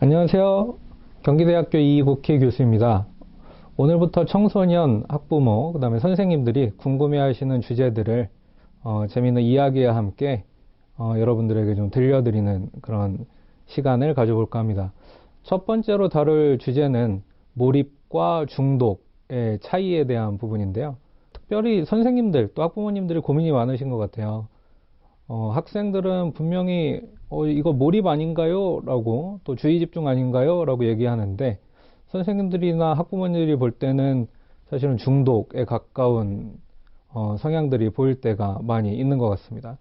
안녕하세요. 경기대학교 이국희 교수입니다. 오늘부터 청소년, 학부모, 그 다음에 선생님들이 궁금해하시는 주제들을 재미있는 이야기와 함께 여러분들에게 좀 들려드리는 그런 시간을 가져볼까 합니다. 첫 번째로 다룰 주제는 몰입과 중독의 차이에 대한 부분인데요. 특별히 선생님들 또 학부모님들이 고민이 많으신 것 같아요. 학생들은 분명히 이거 몰입 아닌가요? 라고 또 주의 집중 아닌가요? 라고 얘기하는데 선생님들이나 학부모님들이 볼 때는 사실은 중독에 가까운 성향들이 보일 때가 많이 있는 것 같습니다.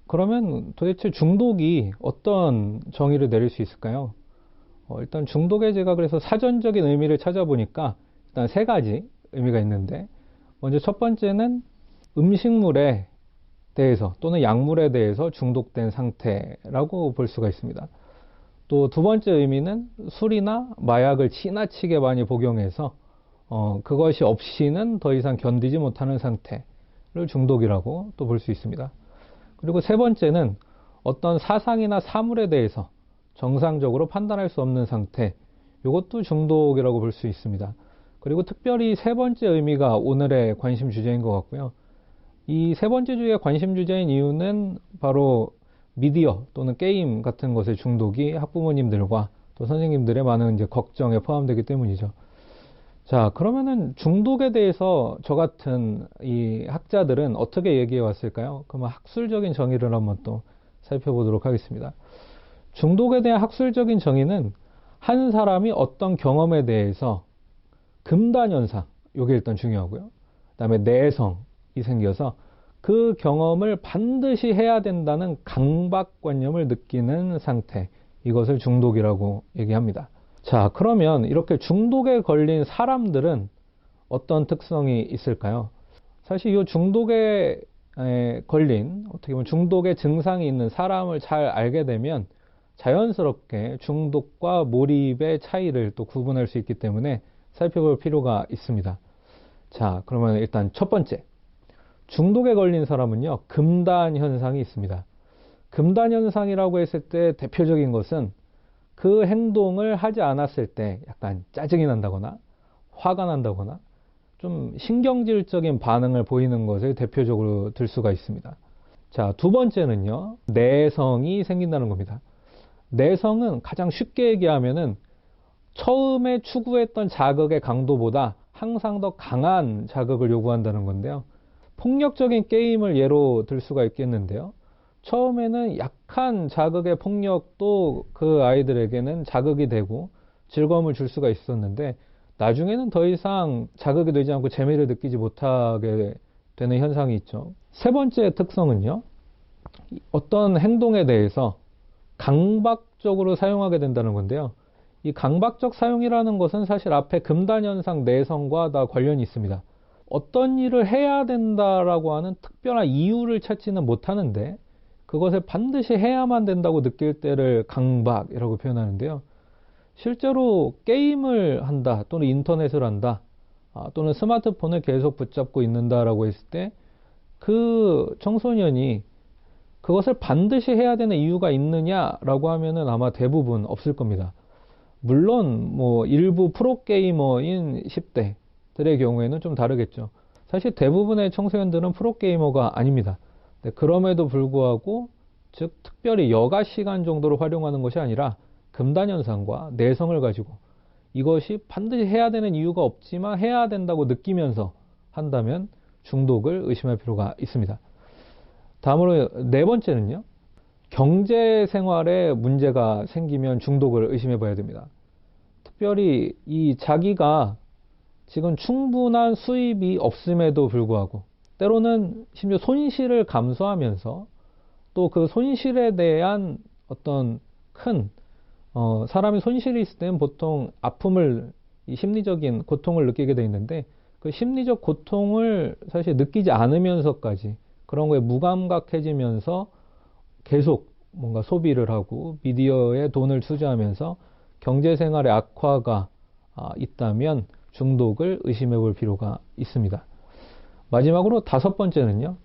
그러면 도대체 중독이 어떤 정의를 내릴 수 있을까요? 일단 중독에 제가 그래서 사전적인 의미를 찾아보니까 일단 세 가지 의미가 있는데 먼저 첫 번째는 음식물에 대해서 또는 약물에 대해서 중독된 상태라고 볼 수가 있습니다. 또 두 번째 의미는 술이나 마약을 지나치게 많이 복용해서 그것이 없이는 더 이상 견디지 못하는 상태를 중독이라고 또 볼 수 있습니다. 그리고 세 번째는 어떤 사상이나 사물에 대해서 정상적으로 판단할 수 없는 상태, 이것도 중독이라고 볼 수 있습니다. 그리고 특별히 세 번째 의미가 오늘의 관심 주제인 것 같고요. 이 세 번째 주제의 관심 주제인 이유는 바로 미디어 또는 게임 같은 것의 중독이 학부모님들과 또 선생님들의 많은 이제 걱정에 포함되기 때문이죠. 자, 그러면은 중독에 대해서 저 같은 이 학자들은 어떻게 얘기해 왔을까요? 그러면 학술적인 정의를 한번 또 살펴보도록 하겠습니다. 중독에 대한 학술적인 정의는 한 사람이 어떤 경험에 대해서 금단 현상, 이게 일단 중요하고요. 그 다음에 내성이 생겨서 그 경험을 반드시 해야 된다는 강박관념을 느끼는 상태, 이것을 중독이라고 얘기합니다. 자, 그러면 이렇게 중독에 걸린 사람들은 어떤 특성이 있을까요? 사실 이 중독에 걸린, 어떻게 보면 중독의 증상이 있는 사람을 잘 알게 되면 자연스럽게 중독과 몰입의 차이를 또 구분할 수 있기 때문에 살펴볼 필요가 있습니다. 자, 그러면 일단 첫 번째. 중독에 걸린 사람은요, 금단 현상이 있습니다. 금단 현상이라고 했을 때 대표적인 것은 그 행동을 하지 않았을 때 약간 짜증이 난다거나 화가 난다거나 좀 신경질적인 반응을 보이는 것을 대표적으로 들 수가 있습니다. 자, 두 번째는요, 내성이 생긴다는 겁니다. 내성은 가장 쉽게 얘기하면은 처음에 추구했던 자극의 강도보다 항상 더 강한 자극을 요구한다는 건데요. 폭력적인 게임을 예로 들 수가 있겠는데요. 처음에는 약한 자극의 폭력도 그 아이들에게는 자극이 되고 즐거움을 줄 수가 있었는데 나중에는 더 이상 자극이 되지 않고 재미를 느끼지 못하게 되는 현상이 있죠. 세 번째 특성은요. 어떤 행동에 대해서 강박적으로 사용하게 된다는 건데요. 이 강박적 사용이라는 것은 사실 앞에 금단현상 내성과 다 관련이 있습니다. 어떤 일을 해야 된다라고 하는 특별한 이유를 찾지는 못하는데 그것을 반드시 해야만 된다고 느낄 때를 강박이라고 표현하는데요. 실제로 게임을 한다 또는 인터넷을 한다 또는 스마트폰을 계속 붙잡고 있는다라고 했을 때 그 청소년이 그것을 반드시 해야 되는 이유가 있느냐라고 하면은 아마 대부분 없을 겁니다. 물론 뭐 일부 프로게이머인 10대들의 경우에는 좀 다르겠죠. 사실 대부분의 청소년들은 프로게이머가 아닙니다. 그럼에도 불구하고 즉 특별히 여가 시간 정도로 활용하는 것이 아니라 금단현상과 내성을 가지고 이것이 반드시 해야 되는 이유가 없지만 해야 된다고 느끼면서 한다면 중독을 의심할 필요가 있습니다. 다음으로 네 번째는요. 경제 생활에 문제가 생기면 중독을 의심해 봐야 됩니다. 특별히 이 자기가 지금 충분한 수입이 없음에도 불구하고 때로는 심지어 손실을 감수하면서 또 그 손실에 대한 어떤 큰 사람이 손실이 있을 때는 보통 아픔을 이 심리적인 고통을 느끼게 돼 있는데 그 심리적 고통을 사실 느끼지 않으면서까지 그런 거에 무감각해지면서 계속 뭔가 소비를 하고 미디어에 돈을 투자하면서 경제생활의 악화가 있다면 중독을 의심해 볼 필요가 있습니다. 마지막으로 다섯 번째는요.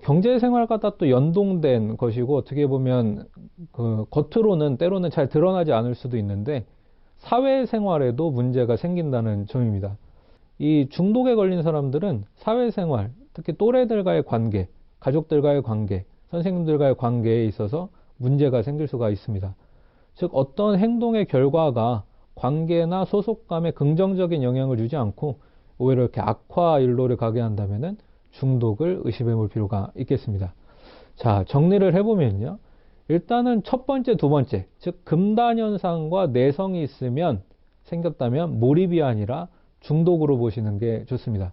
경제생활과 또 연동된 것이고, 어떻게 보면 그 겉으로는 때로는 잘 드러나지 않을 수도 있는데 사회생활에도 문제가 생긴다는 점입니다. 이 중독에 걸린 사람들은 사회생활, 특히 또래들과의 관계, 가족들과의 관계, 선생님들과의 관계에 있어서 문제가 생길 수가 있습니다. 즉 어떤 행동의 결과가 관계나 소속감에 긍정적인 영향을 주지 않고 오히려 이렇게 악화 일로를 가게 한다면은 중독을 의심해 볼 필요가 있겠습니다. 자, 정리를 해보면요. 일단은 첫 번째, 두 번째, 즉 금단현상과 내성이 있으면 생겼다면 몰입이 아니라 중독으로 보시는 게 좋습니다.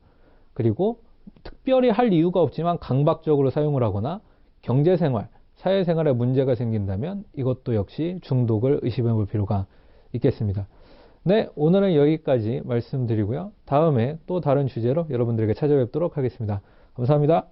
그리고 특별히 할 이유가 없지만 강박적으로 사용을 하거나 경제생활, 사회생활에 문제가 생긴다면 이것도 역시 중독을 의심해 볼 필요가 있겠습니다. 네, 오늘은 여기까지 말씀드리고요. 다음에 또 다른 주제로 여러분들에게 찾아뵙도록 하겠습니다. 감사합니다.